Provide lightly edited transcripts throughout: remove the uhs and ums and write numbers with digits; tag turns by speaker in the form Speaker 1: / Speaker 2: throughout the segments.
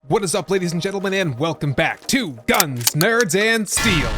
Speaker 1: What is up, ladies and gentlemen, and welcome back to Guns, Nerds, and Steel.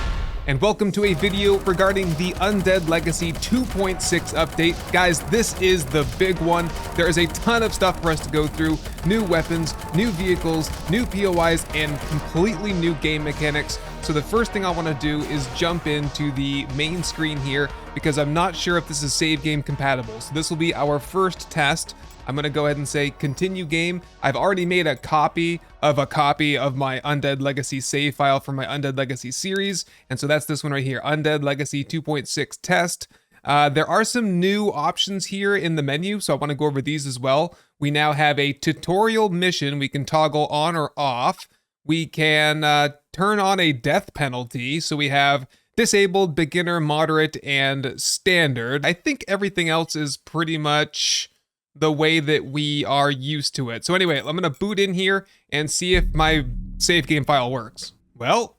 Speaker 1: And welcome to a video regarding the Undead Legacy 2.6 update. Guys, this is the big one. There is a ton of stuff for us to go through. New weapons, new vehicles, new POIs, and completely new game mechanics. So the first thing I want to do is jump into the main screen here because I'm not sure if this is save game compatible. So this will be our first test. I'm going to go ahead and say continue game. I've already made a copy of my Undead Legacy save file for my Undead Legacy series. And so that's this one right here, Undead Legacy 2.6 test. There are some new options here in the menu, so I want to go over these as well. We now have a tutorial mission we can toggle on or off. We can turn on a death penalty. So we have disabled, beginner, moderate, and standard. I think everything else is pretty much the way that we are used to it. So anyway, I'm gonna boot in here and see if my save game file works. Well,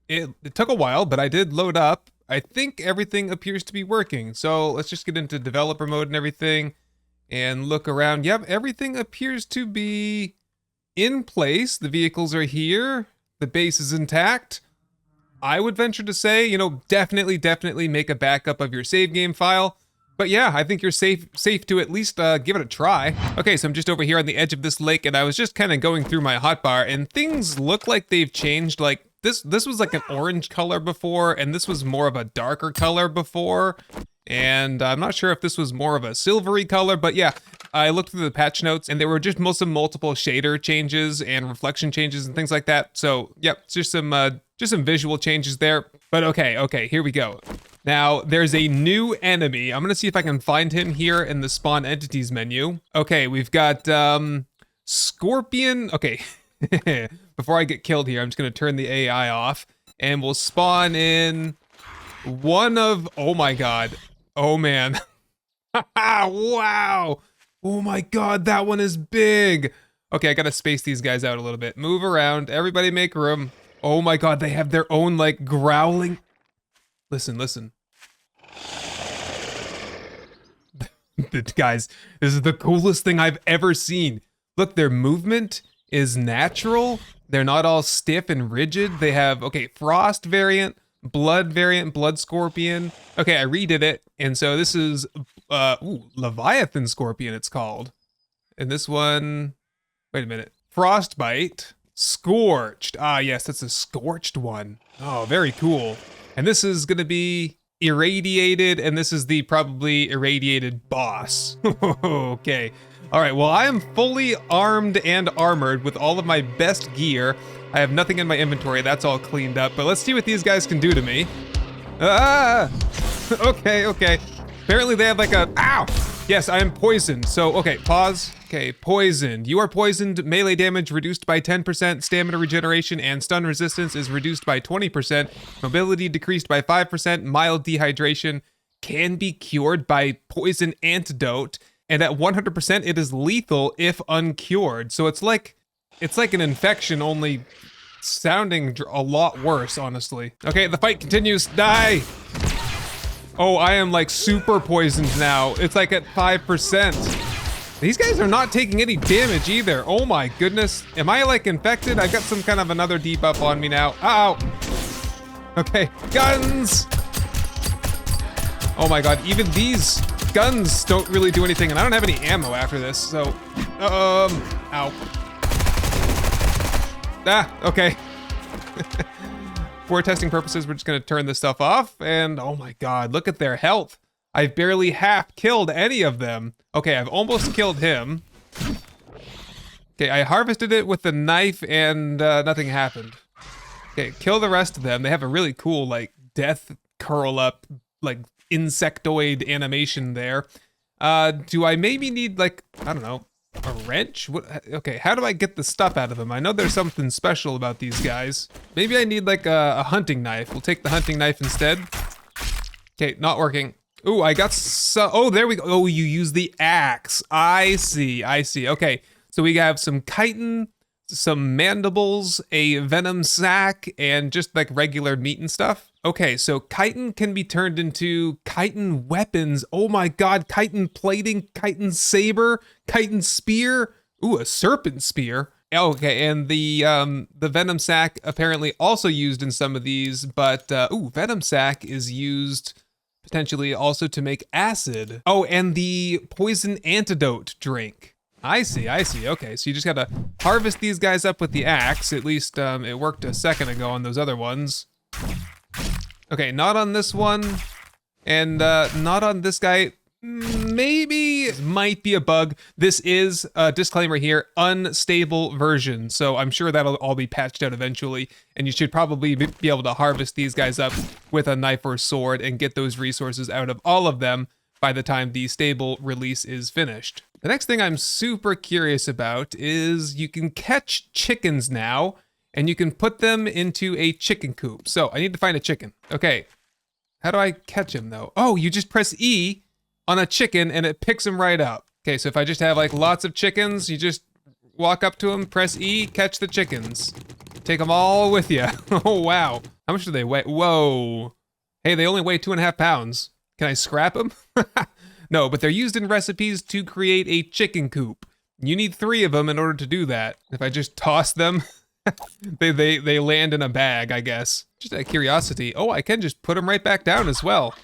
Speaker 1: it took a while, but I did load up. I think everything appears to be working. So let's just get into developer mode and everything and look around. Yep, everything appears to be in place. The vehicles are here. The base is intact. I would venture to say, definitely make a backup of your save game file. But yeah, I think you're safe to at least give it a try. Okay, so I'm just over here on the edge of this lake, and I was just kind of going through my hotbar, and things look like they've changed. Like this was like an orange color before, and this was more of a darker color before. And I'm not sure if this was more of a silvery color, but yeah, I looked through the patch notes, and there were just multiple shader changes and reflection changes and things like that. So yeah, it's just some visual changes there. But okay, here we go. Now, there's a new enemy. I'm gonna see if I can find him here in the spawn entities menu. Okay, we've got Scorpion. Okay, before I get killed here, I'm just gonna turn the AI off, and we'll spawn in one of, oh my god, oh man. Wow, oh my god, that one is big. Okay, I gotta space these guys out a little bit. Move around, everybody make room. Oh my god, they have their own like growling. Listen. Guys, this is the coolest thing I've ever seen. Look, their movement is natural. They're not all stiff and rigid. They have, frost variant, blood scorpion. Okay, I redid it. And so this is, Leviathan scorpion it's called. And this one, wait a minute. Frostbite, scorched. Ah, yes, that's a scorched one. Oh, very cool. And this is gonna be irradiated, and this is the probably irradiated boss. Okay. All right, well, I am fully armed and armored with all of my best gear. I have nothing in my inventory, that's all cleaned up, but let's see what these guys can do to me. Ah! Okay. Apparently they have like a, ow! Yes, I am poisoned, so, okay, pause. Okay, poisoned. You are poisoned. Melee damage reduced by 10%. Stamina regeneration and stun resistance is reduced by 20%. Mobility decreased by 5%. Mild dehydration can be cured by poison antidote. And at 100%, it is lethal if uncured. So it's like an infection, only sounding a lot worse, honestly. Okay, the fight continues. Die! Oh, I am like super poisoned now. It's like at 5%. These guys are not taking any damage either. Oh my goodness. Am I like infected? I got some kind of another debuff on me now. Ow. Okay, guns. Oh my god, even these guns don't really do anything, and I don't have any ammo after this, so, ow. Ah, okay. For testing purposes, we're just gonna turn this stuff off, and oh my god, look at their health. I've barely half killed any of them. Okay, I've almost killed him. Okay, I harvested it with the knife and nothing happened. Okay, kill the rest of them. They have a really cool, like, death curl up, like, insectoid animation there. Do I maybe need, like, I don't know, a wrench? Okay, how do I get the stuff out of them? I know there's something special about these guys. Maybe I need, like, a hunting knife. We'll take the hunting knife instead. Okay, not working. Ooh, I got oh, there we go. Oh, you use the axe. I see. Okay, so we have some chitin, some mandibles, a venom sac, and just like regular meat and stuff. Okay, so chitin can be turned into chitin weapons. Oh my god, chitin plating, chitin saber, chitin spear. Ooh, a serpent spear. Okay, and the venom sac apparently also used in some of these, but venom sac is used potentially also to make acid. Oh, and the poison antidote drink. I see. Okay, so you just gotta harvest these guys up with the axe. At least it worked a second ago on those other ones. Okay, not on this one, and not on this guy. Maybe it might be a bug. This is a disclaimer here, unstable version. So I'm sure that'll all be patched out eventually. And you should probably be able to harvest these guys up with a knife or sword and get those resources out of all of them by the time the stable release is finished. The next thing I'm super curious about is you can catch chickens now and you can put them into a chicken coop. So I need to find a chicken. Okay. How do I catch him though? Oh, you just press E on a chicken and it picks him right up. Okay, so if I just have like lots of chickens, you just walk up to them, press E, catch the chickens. Take them all with you. Oh, wow. How much do they weigh? Whoa. Hey, they only weigh 2.5 pounds. Can I scrap them? No, but they're used in recipes to create a chicken coop. You need 3 of them in order to do that. If I just toss them, they land in a bag, I guess. Just out of curiosity. Oh, I can just put them right back down as well.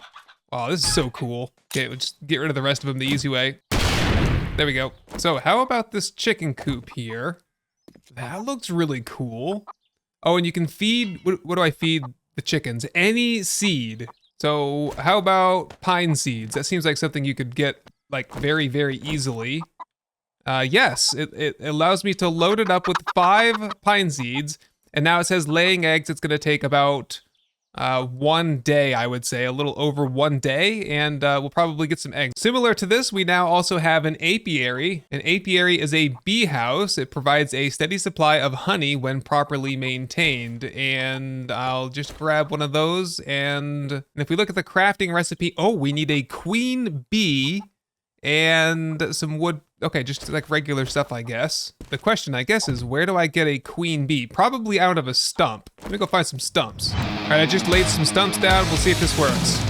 Speaker 1: Oh, this is so cool. Okay, we'll just get rid of the rest of them the easy way. There we go. So how about this chicken coop here? That looks really cool. Oh, and you can feed, what do I feed the chickens? Any seed. So how about pine seeds? That seems like something you could get like very, very easily. Yes, it allows me to load it up with 5 pine seeds. And now it says laying eggs. It's gonna take about 1 day, I would say, a little over 1 day, and we'll probably get some eggs. Similar to this, we now also have an apiary. An apiary is a bee house. It provides a steady supply of honey when properly maintained, and I'll just grab one of those, and if we look at the crafting recipe, oh, we need a queen bee and some wood. Okay, just like regular stuff, I guess. The question, I guess, is where do I get a queen bee? Probably out of a stump. Let me go find some stumps. All right, I just laid some stumps down. We'll see if this works.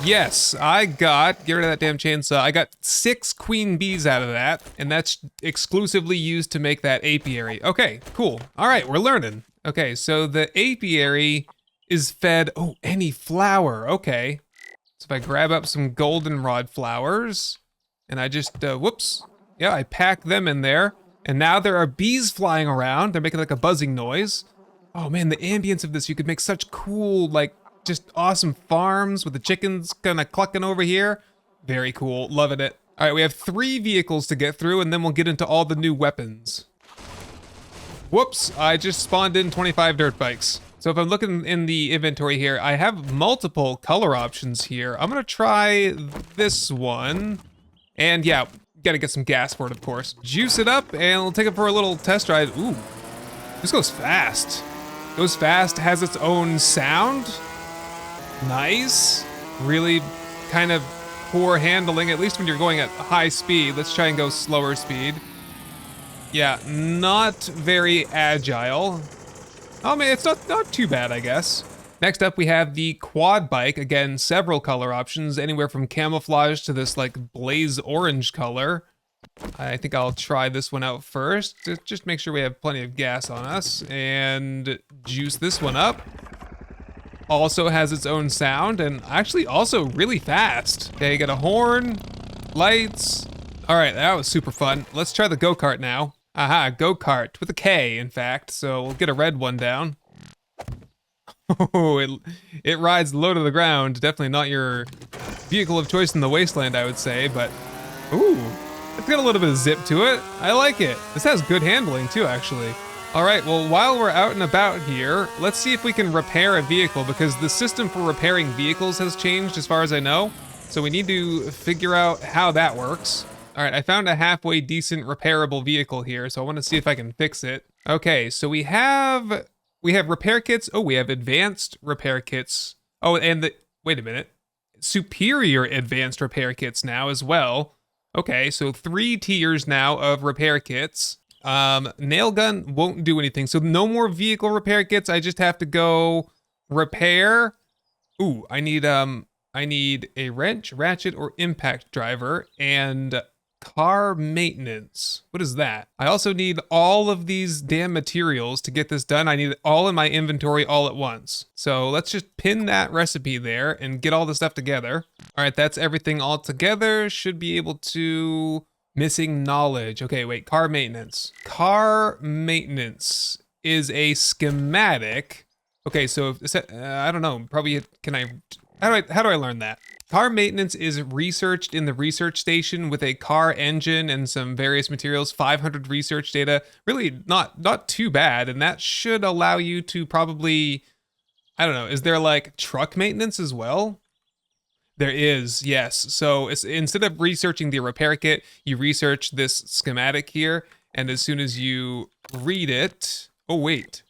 Speaker 1: Yes, get rid of that damn chainsaw. I got 6 queen bees out of that, and that's exclusively used to make that apiary. Okay, cool. All right, we're learning. Okay, so the apiary is fed, oh, any flower, okay. So if I grab up some goldenrod flowers, and I just, whoops. Yeah, I pack them in there. And now there are bees flying around. They're making like a buzzing noise. Oh man, the ambience of this, you could make such cool, like, just awesome farms with the chickens kind of clucking over here. Very cool, loving it. All right, we have 3 vehicles to get through and then we'll get into all the new weapons. Whoops, I just spawned in 25 dirt bikes. So if I'm looking in the inventory here, I have multiple color options here. I'm gonna try this one. And yeah, gotta get some gas for it, of course. Juice it up, and we'll take it for a little test ride. Ooh, this goes fast. Goes fast, has its own sound. Nice. Really kind of poor handling, at least when you're going at high speed. Let's try and go slower speed. Yeah, not very agile. Oh man, it's not too bad, I guess. Next up, we have the quad bike. Again, several color options, anywhere from camouflage to this like blaze orange color. I think I'll try this one out first. Just make sure we have plenty of gas on us and juice this one up. Also has its own sound and actually also really fast. Okay, got a horn, lights. All right, that was super fun. Let's try the go-kart now. Aha, go-kart with a K, in fact. So we'll get a red one down. Oh, it rides low to the ground. Definitely not your vehicle of choice in the wasteland, I would say, but ooh, it's got a little bit of zip to it. I like it. This has good handling too, actually. All right, well, while we're out and about here, let's see if we can repair a vehicle because the system for repairing vehicles has changed as far as I know. So we need to figure out how that works. All right, I found a halfway decent repairable vehicle here, so I want to see if I can fix it. Okay, so we have repair kits. Oh, we have advanced repair kits. Oh, and wait a minute. Superior advanced repair kits now as well. Okay, so 3 tiers now of repair kits. Nail gun won't do anything. So no more vehicle repair kits. I just have to go repair. Ooh, I need a wrench, ratchet, or impact driver. And car maintenance. What is that? I also need all of these damn materials to get this done. I need it all in my inventory all at once. So let's just pin that recipe there and get all the stuff together. All right, that's everything all together. Should be able to... Missing knowledge. Okay, wait, car maintenance. Car maintenance is a schematic. Okay, so if, I don't know, probably, can I, how do I learn that? Car maintenance is researched in the research station with a car engine and some various materials, 500 research data. Really not too bad, and that should allow you to probably, I don't know, is there like truck maintenance as well? There is, yes. So it's, instead of researching the repair kit, you research this schematic here, and as soon as you read it, oh wait,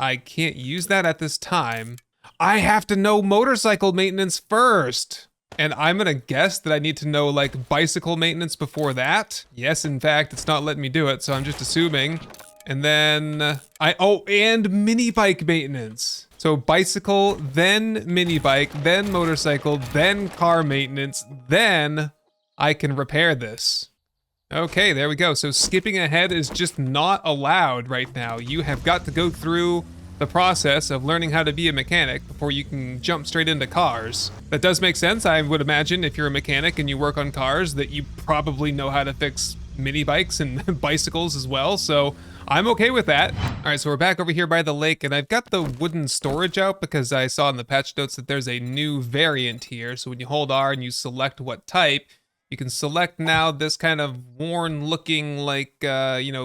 Speaker 1: I can't use that at this time. I have to know motorcycle maintenance first. And I'm gonna guess that I need to know like bicycle maintenance before that. Yes, in fact, it's not letting me do it, so I'm just assuming. And then and mini bike maintenance. So bicycle, then mini bike, then motorcycle, then car maintenance, then I can repair this. Okay, there we go. So skipping ahead is just not allowed right now. You have got to go through the process of learning how to be a mechanic before you can jump straight into cars. That does make sense. I would imagine if you're a mechanic and you work on cars that you probably know how to fix mini bikes and bicycles as well. So I'm okay with that. All right, so we're back over here by the lake, and I've got the wooden storage out because I saw in the patch notes that there's a new variant here. So when you hold R and you select what type, you can select now this kind of worn looking like,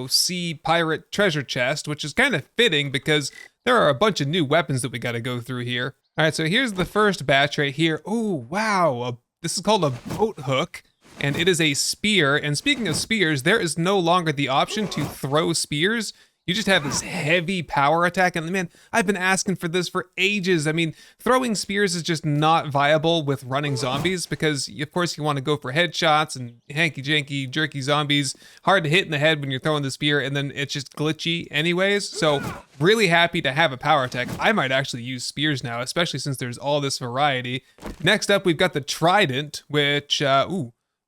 Speaker 1: sea pirate treasure chest, which is kind of fitting because there are a bunch of new weapons that we got to go through here. All right, so here's the first batch right here. Oh, wow. This is called a boat hook. And it is a spear. And speaking of spears, there is no longer the option to throw spears. You just have this heavy power attack. And man, I've been asking for this for ages. I mean, throwing spears is just not viable with running zombies because, of course, you want to go for headshots and hanky-janky, jerky zombies. Hard to hit in the head when you're throwing the spear, and then it's just glitchy anyways. So really happy to have a power attack. I might actually use spears now, especially since there's all this variety. Next up, we've got the trident, which,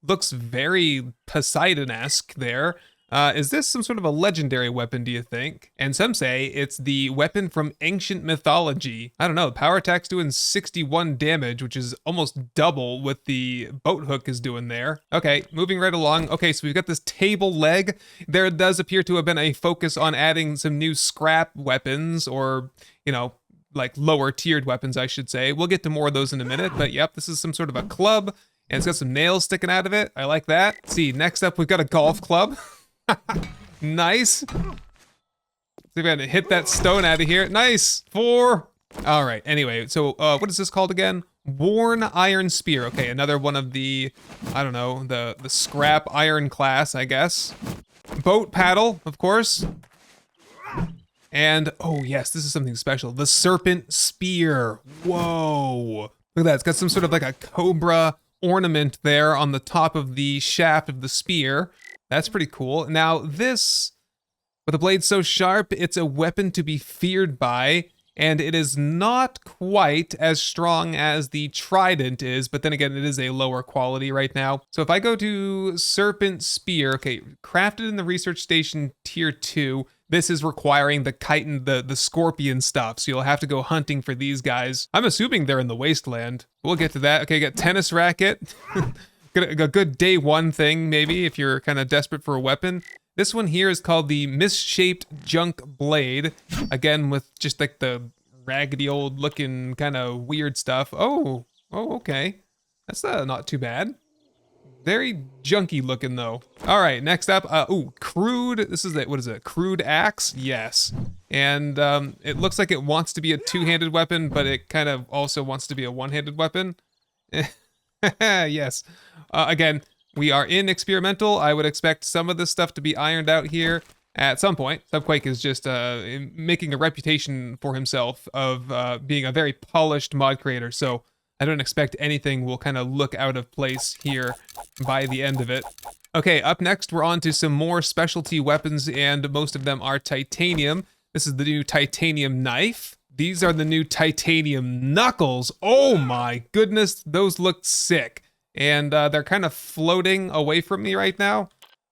Speaker 1: looks very Poseidon-esque there. Is this some sort of a legendary weapon, do you think? And some say it's the weapon from ancient mythology. I don't know, power attack's doing 61 damage, which is almost double what the boat hook is doing there. Okay, moving right along. Okay, so we've got this table leg. There does appear to have been a focus on adding some new scrap weapons, or, like lower tiered weapons, I should say. We'll get to more of those in a minute, but yep, this is some sort of a club. And it's got some nails sticking out of it. I like that. Let's see, next up, we've got a golf club. Nice. See if I can hit that stone out of here. Nice. 4. All right, anyway, so what is this called again? Worn iron spear. Okay, another one of the, I don't know, the scrap iron class, I guess. Boat paddle, of course. And, oh yes, this is something special. The serpent spear. Whoa. Look at that, it's got some sort of like a cobra ornament there on the top of the shaft of the spear. That's pretty cool. Now this, with a blade so sharp, it's a weapon to be feared by, and it is not quite as strong as the trident is, but then again, it is a lower quality right now. So if I go to Serpent Spear, okay, crafted in the research station tier 2, this is requiring the chitin, the scorpion stuff, so you'll have to go hunting for these guys. I'm assuming they're in the wasteland. We'll get to that. Okay, got tennis racket. A good day one thing, maybe, if you're kind of desperate for a weapon. This one here is called the Misshaped Junk Blade. Again, with just like the raggedy old looking kind of weird stuff. Oh, okay. That's not too bad. Very junky looking though. All right, next up, crude, this is what is it, crude axe? Yes. And it looks like it wants to be a two-handed weapon, but it kind of also wants to be a one-handed weapon. Yes. Again, we are in experimental. I would expect some of this stuff to be ironed out here at some point. Subquake is just making a reputation for himself of being a very polished mod creator, so I don't expect anything will kind of look out of place here by the end of it. Okay, up next, we're on to some more specialty weapons, and most of them are titanium. This is the new titanium knife. These are the new titanium knuckles. Oh my goodness, those look sick. and they're kind of floating away from me right now.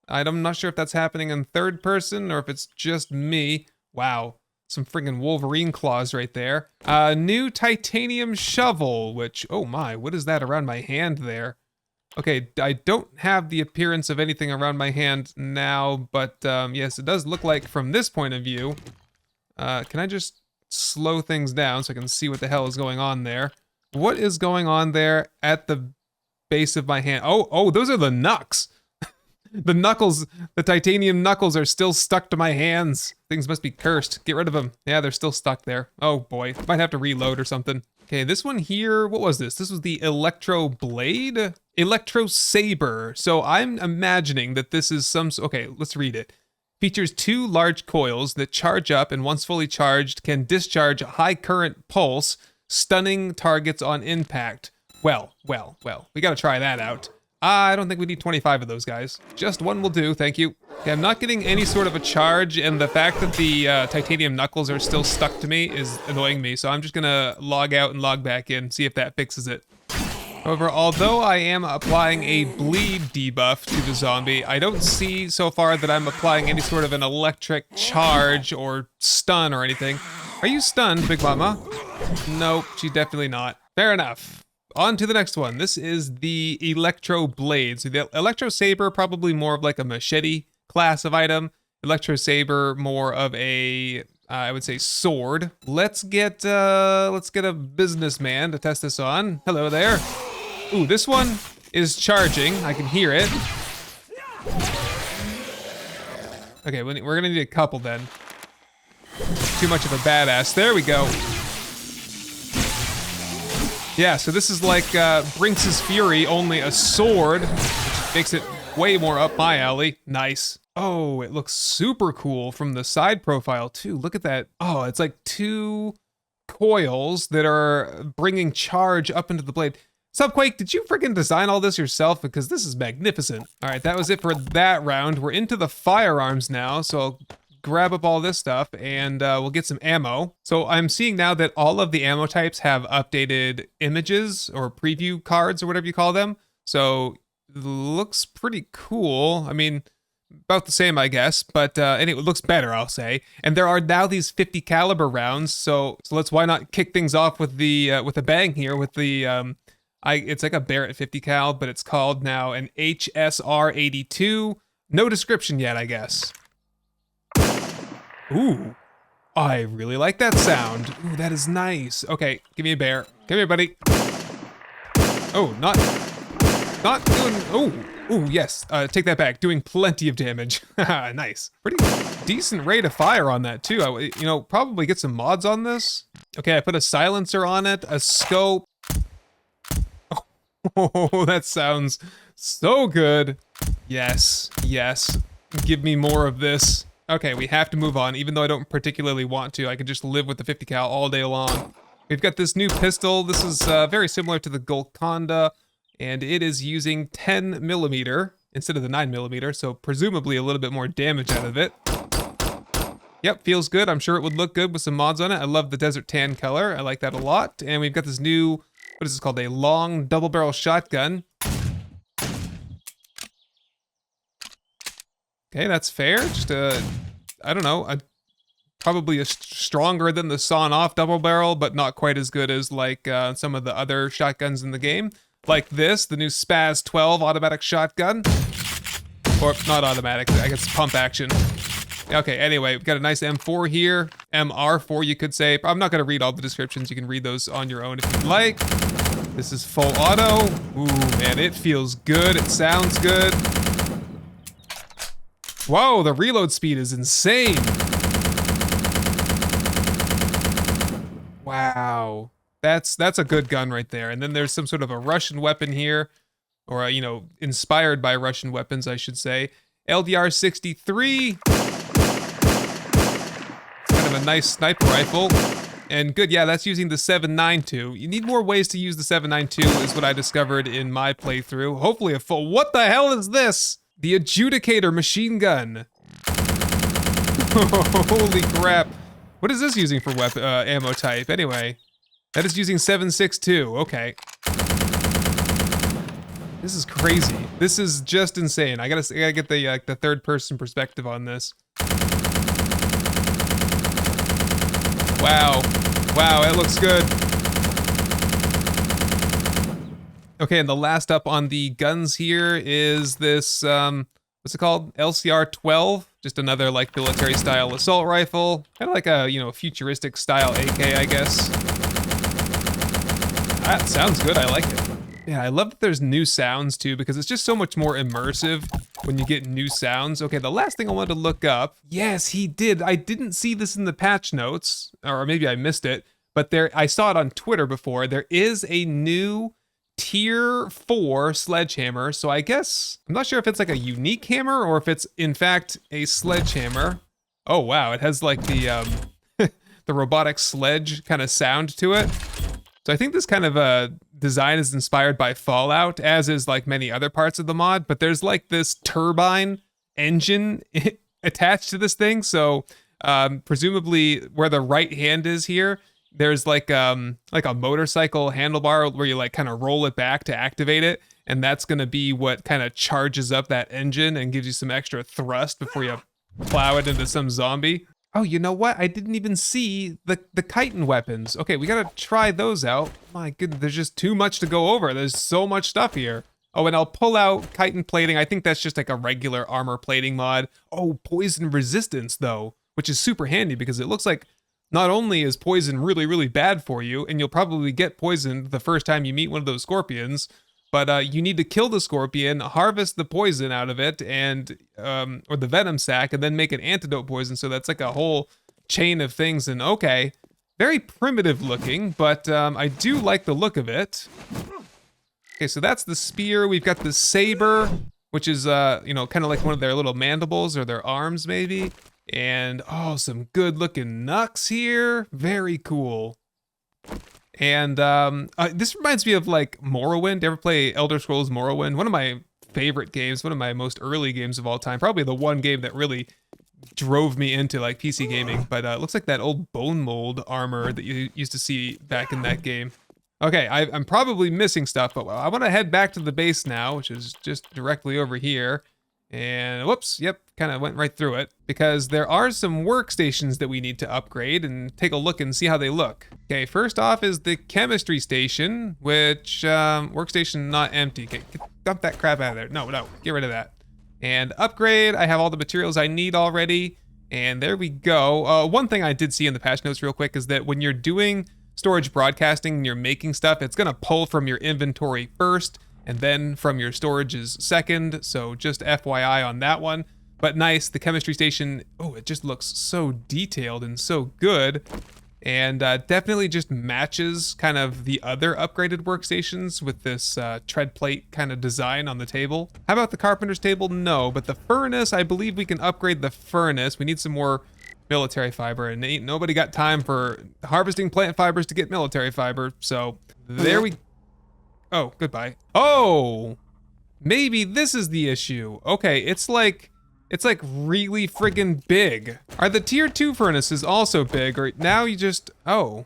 Speaker 1: I'm not sure if that's happening in third person or if it's just me. Wow, some friggin' Wolverine claws right there. New titanium shovel, which, oh my, what is that around my hand there? Okay, I don't have the appearance of anything around my hand now, but yes, it does look like from this point of view. Can I just slow things down so I can see what the hell is going on there? What is going on there at the base of my hand? Oh, those are the knucks. The knuckles, the titanium knuckles are still stuck to my hands. Things must be cursed. Get rid of them. Yeah, they're still stuck there. Oh boy, might have to reload or something. Okay, this one here, what was this? This was the Electro Blade? Electro Saber. So I'm imagining that this is some, okay, let's read it. Features 2 large coils that charge up and once fully charged can discharge a high current pulse, stunning targets on impact. Well, we gotta try that out. I don't think we need 25 of those guys. Just one will do, thank you. Okay, I'm not getting any sort of a charge, and the fact that the titanium knuckles are still stuck to me is annoying me, so I'm just gonna log out and log back in, see if that fixes it. However, although I am applying a bleed debuff to the zombie, I don't see so far that I'm applying any sort of an electric charge or stun or anything. Are you stunned, Big Mama? Nope, she's definitely not. Fair enough. On to the next one. This is the Electro Blade. So the Electro Saber, probably more of like a machete class of item. Electro Saber, more of a, I would say, sword. Let's get a businessman to test this on. Hello there. Ooh, this one is charging. I can hear it. Okay, we're gonna need a couple then. Too much of a badass. There we go. Yeah, so this is like Brinks' Fury, only a sword, which makes it way more up my alley. Nice. Oh, it looks super cool from the side profile too. Look at that. Oh, it's like 2 coils that are bringing charge up into the blade. Subquake, did you freaking design all this yourself? Because this is magnificent. All right, that was it for that round. We're into the firearms now, so I'll grab up all this stuff and we'll get some ammo. So I'm seeing now that all of the ammo types have updated images or preview cards or whatever you call them. So it looks pretty cool. I mean, about the same, I guess, but and it looks better, I'll say. And there are now these 50 caliber rounds. So let's why not kick things off with the with a bang here with the it's like a Barrett 50 cal, but it's called now an HSR 82. No description yet, I guess. Ooh, I really like that sound. Ooh, that is nice. Okay, give me a bear. Come here, buddy. Oh, not doing, ooh, yes. Take that back. Doing plenty of damage. Nice. Pretty decent rate of fire on that too. You know, probably get some mods on this. Okay, I put a silencer on it, a scope. Oh, that sounds so good. Yes, yes. Give me more of this. Okay, we have to move on, even though I don't particularly want to. I could just live with the 50 cal all day long. We've got this new pistol. This is very similar to the Golconda, and it is using 10 millimeter instead of the 9 millimeter, so presumably a little bit more damage out of it. Yep, feels good. I'm sure it would look good with some mods on it. I love the desert tan color. I like that a lot. And we've got this new, what is this called? A long double barrel shotgun. Okay, that's fair. Just I don't know, probably stronger than the sawn-off double barrel, but not quite as good as like some of the other shotguns in the game. Like this, the new Spaz 12 automatic shotgun. Or not automatic, I guess pump action. Okay, anyway, we've got a nice M4 here. MR4, you could say. I'm not gonna read all the descriptions. You can read those on your own if you'd like. This is full auto. Ooh, man, it feels good. It sounds good. Whoa, the reload speed is insane. Wow, that's a good gun right there. And then there's some sort of a Russian weapon here, or you know, inspired by Russian weapons, I should say. LDR 63. Kind of a nice sniper rifle. And good, yeah, that's using the 7.92. You need more ways to use the 7.92 is what I discovered in my playthrough. Hopefully a full, what the hell is this? The Adjudicator machine gun. Holy crap. What is this using for weapon ammo type? Anyway, that is using 7.62. Okay. This is crazy. This is just insane. I gotta get the third person perspective on this. Wow. Wow, it looks good. Okay, and the last up on the guns here is this, what's it called? LCR-12. Just another, like, military-style assault rifle. Kind of like a, you know, futuristic style AK, I guess. That sounds good, I like it. Yeah, I love that there's new sounds, too, because it's just so much more immersive when you get new sounds. Okay, the last thing I wanted to look up. Yes, he did. I didn't see this in the patch notes, or maybe I missed it, but I saw it on Twitter before. There is a new tier 4 sledgehammer, so I guess I'm not sure if it's like a unique hammer or if it's in fact a sledgehammer. Oh wow, it has like the the robotic sledge kind of sound to it. So I think this kind of design is inspired by Fallout, as is like many other parts of the mod, but there's like this turbine engine attached to this thing, so presumably where the right hand is here, there's like a motorcycle handlebar where you like kind of roll it back to activate it, and that's gonna be what kind of charges up that engine and gives you some extra thrust before you plow it into some zombie. Oh, you know what? I didn't even see the chitin weapons. Okay, we gotta try those out. My goodness, there's just too much to go over. There's so much stuff here. Oh, and I'll pull out chitin plating. I think that's just like a regular armor plating mod. Oh, poison resistance though, which is super handy because it looks like not only is poison really, really bad for you, and you'll probably get poisoned the first time you meet one of those scorpions, but you need to kill the scorpion, harvest the poison out of it, and or the venom sac, and then make an antidote poison. So that's like a whole chain of things. And okay, very primitive looking, but I do like the look of it. Okay, so that's the spear. We've got the saber, which is you know, kind of like one of their little mandibles or their arms maybe. And oh, some good looking knucks here. Very cool. And this reminds me of like Morrowind. Ever play Elder Scrolls Morrowind? One of my favorite games, one of my most early games of all time. Probably the one game that really drove me into like PC gaming. But it looks like that old bone mold armor that you used to see back in that game. Okay, I'm probably missing stuff, but I want to head back to the base now, which is just directly over here. And whoops, yep, kind of went right through it, because there are some workstations that we need to upgrade and take a look and see how they look. Okay, first off is the chemistry station, which workstation not empty. Okay, dump that crap out of there. No, get rid of that. And upgrade, I have all the materials I need already, and there we go. One thing I did see in the patch notes real quick is that when you're doing storage broadcasting and you're making stuff, it's gonna pull from your inventory first, and then from your storages second, so just FYI on that one. But nice, the chemistry station, oh, it just looks so detailed and so good. And definitely just matches kind of the other upgraded workstations with this tread plate kind of design on the table. How about the carpenter's table? No, but the furnace, I believe we can upgrade the furnace. We need some more military fiber, and ain't nobody got time for harvesting plant fibers to get military fiber, so there we go. Oh, goodbye. Oh, maybe this is the issue. Okay, it's like really friggin' big. Are the tier 2 furnaces also big, or now you just, oh.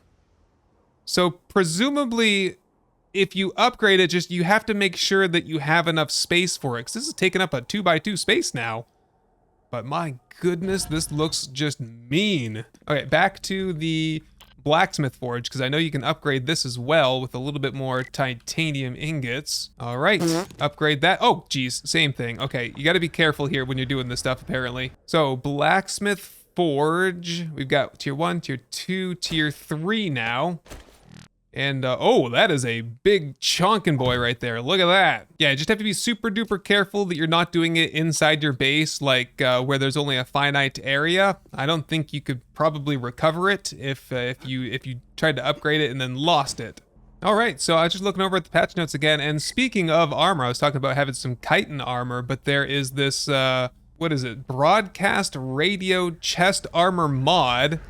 Speaker 1: So presumably, if you upgrade it, you have to make sure that you have enough space for it, because this is taking up a 2x2 space now. But my goodness, this looks just mean. Okay, back to the blacksmith forge, because I know you can upgrade this as well with a little bit more titanium ingots. All right, upgrade that. Oh, geez, same thing. Okay, you got to be careful here when you're doing this stuff, apparently. So blacksmith forge, we've got tier 1, tier 2, tier 3 now. And oh, that is a big chonkin' boy right there. Look at that. Yeah, you just have to be super duper careful that you're not doing it inside your base, like where there's only a finite area. I don't think you could probably recover it if you tried to upgrade it and then lost it. All right, so I was just looking over at the patch notes again, and speaking of armor, I was talking about having some chitin armor, but there is this what is it? Broadcast radio chest armor mod.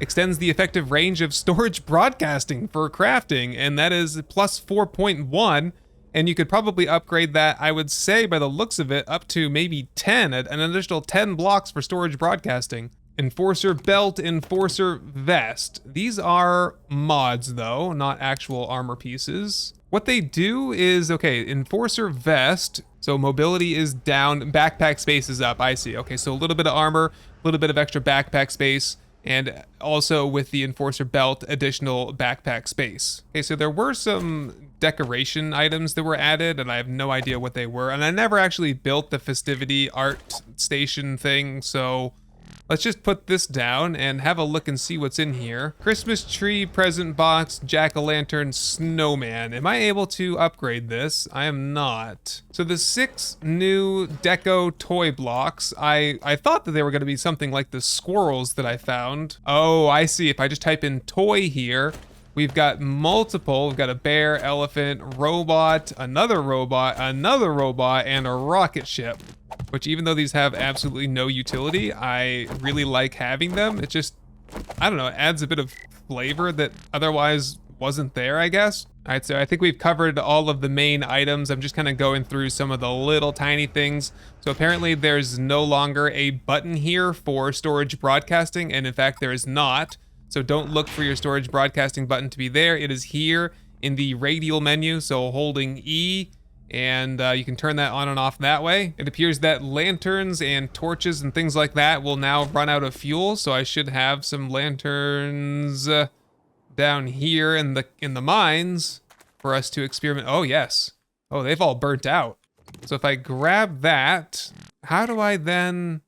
Speaker 1: Extends the effective range of storage broadcasting for crafting, and that is plus 4.1, and you could probably upgrade that, I would say, by the looks of it, up to maybe 10, an additional 10 blocks for storage broadcasting. Enforcer belt, enforcer vest. These are mods though, not actual armor pieces. What they do is, okay, Enforcer Vest, so mobility is down, backpack space is up, I see. Okay, so a little bit of armor, a little bit of extra backpack space, and also with the Enforcer Belt, additional backpack space. Okay, so there were some decoration items that were added, and I have no idea what they were, and I never actually built the festivity art station thing, so let's just put this down and have a look and see what's in here. Christmas tree, present box, jack-o'-lantern, snowman. Am I able to upgrade this? I am not. So the 6 new deco toy blocks, I thought that they were gonna be something like the squirrels that I found. Oh, I see. If I just type in toy here, we've got multiple. We've got a bear, elephant, robot, another robot, and a rocket ship. Which, even though these have absolutely no utility, I really like having them. It just, I don't know, it adds a bit of flavor that otherwise wasn't there, I guess. All right, so I think we've covered all of the main items. I'm just kind of going through some of the little tiny things. So apparently there's no longer a button here for storage broadcasting, and in fact there is not. So don't look for your storage broadcasting button to be there. It is here in the radial menu, so holding E, and you can turn that on and off that way. It appears that lanterns and torches and things like that will now run out of fuel, so I should have some lanterns down here in the mines for us to experiment. Oh yes. Oh, they've all burnt out. So if I grab that, how do I then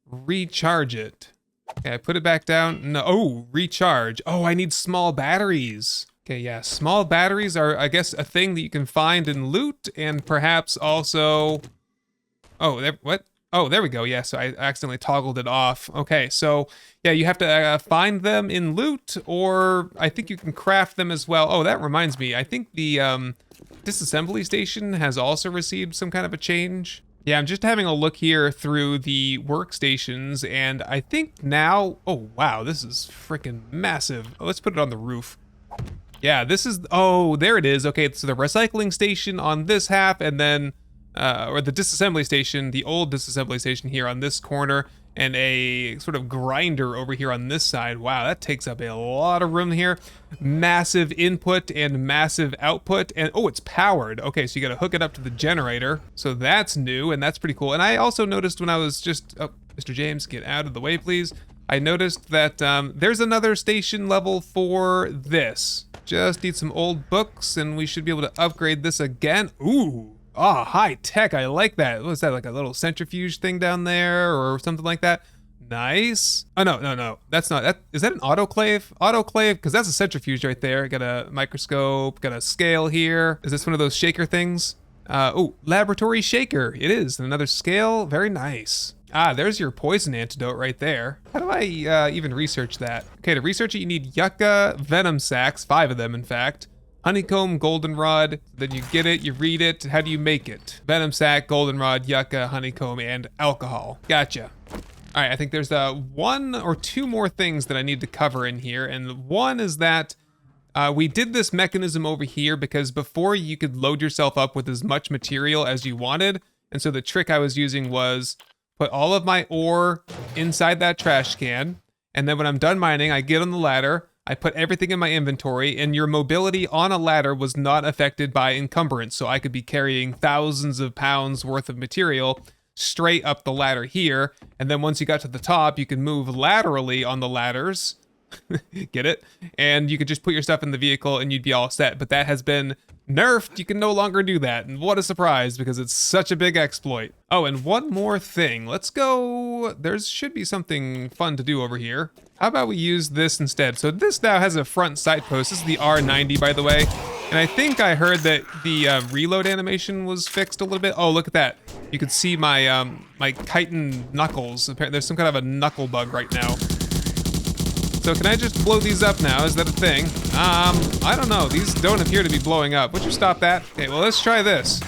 Speaker 1: recharge it? Okay, I put it back down. No, oh, recharge. Oh, I need small batteries. Okay, yeah, small batteries are, I guess, a thing that you can find in loot, and perhaps also... Oh, what? Oh, there we go. Yeah, so I accidentally toggled it off. Okay, so, yeah, you have to find them in loot, or I think you can craft them as well. Oh, that reminds me. I think the disassembly station has also received some kind of a change. Yeah, I'm just having a look here through the workstations, and I think now... Oh, wow, this is freaking massive. Oh, let's put it on the roof. Yeah, this is, oh, there it is. Okay, so the recycling station on this half, and then, or the disassembly station, the old disassembly station here on this corner, and a sort of grinder over here on this side. Wow, that takes up a lot of room here. Massive input and massive output, and oh, it's powered. Okay, so you gotta hook it up to the generator. So that's new, and that's pretty cool. And I also noticed when I was just, oh, Mr. James, get out of the way, please. I noticed that there's another station level for this. Just need some old books, and we should be able to upgrade this again. Ooh, high tech, I like that. What is that, like a little centrifuge thing down there, or something like that? Nice. Oh, no, that's not, that, is that an autoclave? Autoclave, because that's a centrifuge right there. Got a microscope, got a scale here. Is this one of those shaker things? Oh, laboratory shaker, it is. Another scale, very nice. Ah, there's your poison antidote right there. How do I even research that? Okay, to research it, you need yucca venom sacs, 5 of them, in fact. Honeycomb, goldenrod, then you get it, you read it. How do you make it? Venom sac, goldenrod, yucca, honeycomb, and alcohol. Gotcha. All right, I think there's 1 or 2 more things that I need to cover in here, and one is that we did this mechanism over here because before you could load yourself up with as much material as you wanted, and so the trick I was using was put all of my ore inside that trash can, and then when I'm done mining, I get on the ladder, I put everything in my inventory, and your mobility on a ladder was not affected by encumbrance, so I could be carrying thousands of pounds worth of material straight up the ladder here, and then once you got to the top, you could move laterally on the ladders, get it? And you could just put your stuff in the vehicle and you'd be all set, but that has been nerfed. You can no longer do that, and what a surprise, because it's such a big exploit. Oh, and one more thing. Let's go, there should be something fun to do over here. How about we use this instead? So this now has a front sight post. This is the R90, by the way, and I think I heard that the reload animation was fixed a little bit. Oh, look at that. You can see my my chitin knuckles. Apparently there's some kind of a knuckle bug right now. So can I just blow these up now? Is that a thing? I don't know. These don't appear to be blowing up. Would you stop that? Okay, well, let's try this.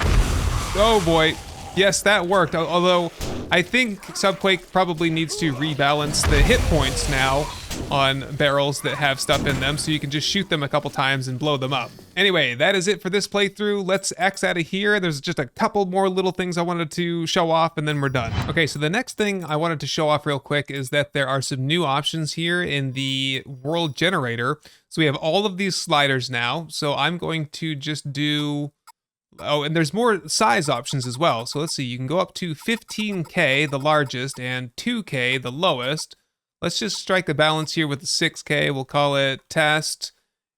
Speaker 1: Oh boy. Yes, that worked. Although I think Subquake probably needs to rebalance the hit points now on barrels that have stuff in them, so you can just shoot them a couple times and blow them up. Anyway, that is it for this playthrough. Let's X out of here. There's just a couple more little things I wanted to show off and then we're done. Okay, so the next thing I wanted to show off real quick is that there are some new options here in the world generator. So we have all of these sliders now. So I'm going to just do... Oh, and there's more size options as well. So let's see, you can go up to 15K, the largest, and 2K, the lowest. Let's just strike a balance here with the 6K. We'll call it test,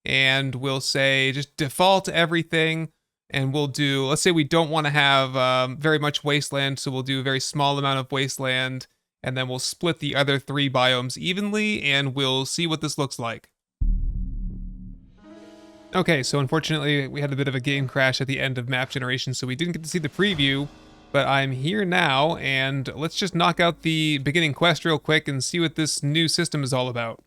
Speaker 1: and we'll say just default everything. And we'll do, let's say we don't want to have very much wasteland, so we'll do a very small amount of wasteland, and then we'll split the other 3 biomes evenly, and we'll see what this looks like. Okay, so unfortunately we had a bit of a game crash at the end of map generation, so we didn't get to see the preview, but I'm here now, and let's just knock out the beginning quest real quick and see what this new system is all about.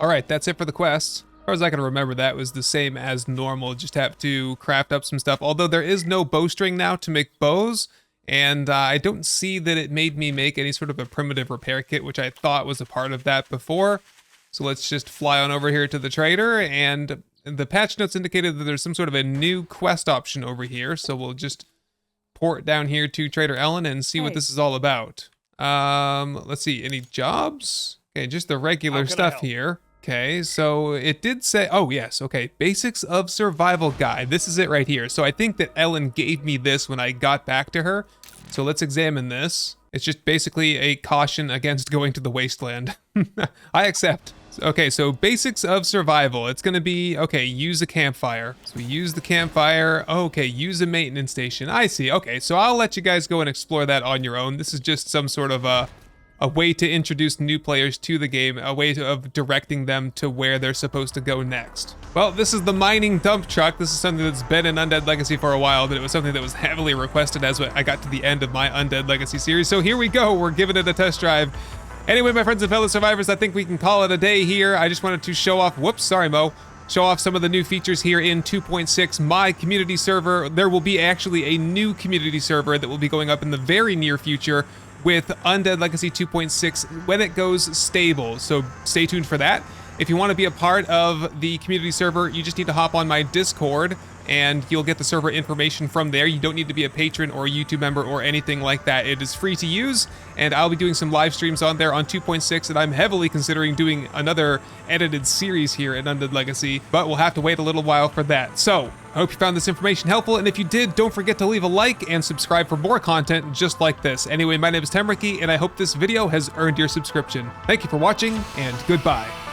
Speaker 1: Alright, that's it for the quest. As far as I can remember, that was the same as normal, just have to craft up some stuff, although there is no bowstring now to make bows, and I don't see that it made me make any sort of a primitive repair kit, which I thought was a part of that before. So let's just fly on over here to the trader, and the patch notes indicated that there's some sort of a new quest option over here, so we'll just port down here to Trader Ellen and see what this is all about. Let's see, any jobs? Okay, just the regular stuff here. Okay, so it did say, oh yes, okay, Basics of Survival Guide. This is it right here. So I think that Ellen gave me this when I got back to her. So let's examine this. It's just basically a caution against going to the wasteland. I accept. Okay, so Basics of Survival. It's gonna be, okay, use a campfire. So we use the campfire. Okay, use a maintenance station. I see. Okay, so I'll let you guys go and explore that on your own. This is just some sort of a way to introduce new players to the game, a way of directing them to where they're supposed to go next. Well, this is the mining dump truck. This is something that's been in Undead Legacy for a while, but it was something that was heavily requested as I got to the end of my Undead Legacy series. So here we go, we're giving it a test drive. Anyway, my friends and fellow survivors, I think we can call it a day here. I just wanted to show off, whoops, sorry Mo, show off some of the new features here in 2.6, my community server. There will be actually a new community server that will be going up in the very near future with Undead Legacy 2.6 when it goes stable, so stay tuned for that. If you want to be a part of the community server, you just need to hop on my Discord and you'll get the server information from there. You don't need to be a patron or a YouTube member or anything like that. It is free to use, and I'll be doing some live streams on there on 2.6, and I'm heavily considering doing another edited series here in Undead Legacy, but we'll have to wait a little while for that. So, I hope you found this information helpful, and if you did, don't forget to leave a like and subscribe for more content just like this. Anyway, my name is Temriki, and I hope this video has earned your subscription. Thank you for watching, and goodbye.